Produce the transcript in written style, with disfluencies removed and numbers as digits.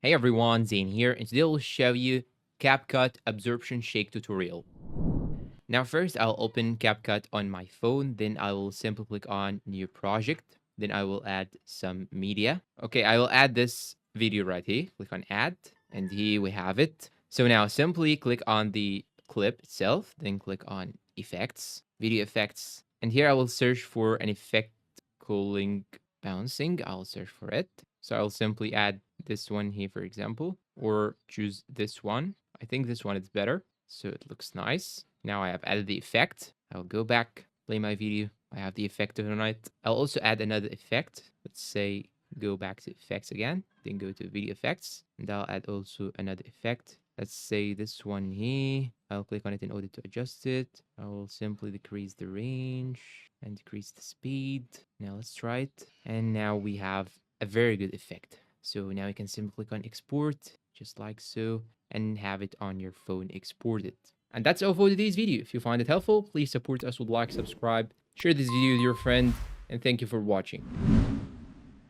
Hey everyone, Zane here, and today I'll show you CapCut Absorption Shake tutorial. Now first, I'll open CapCut on my phone, then I will simply click on New Project, then I will add some media. Okay, I will add this video right here, click on Add, and here we have it. So now simply click on the clip itself, then click on Effects, Video Effects, and here I will search for an effect calling bouncing. I'll search for it. So I'll simply add this one here, for example, or choose this one. I think this one is better, so it looks nice. Now I have added the effect. I'll go back, play my video. I have the effect on it. I'll also add another effect. Let's say go back to effects again, then go to video effects, and I'll add also another effect. Let's say this one here. I'll click on it in order to adjust it. I will simply decrease the range and decrease the speed. Now let's try it. And now we have a very good effect. So now you can simply click on export, just like so, and have it on your phone exported. And that's all for today's video. If you find it helpful, please support us with like, subscribe, share this video with your friend, and thank you for watching.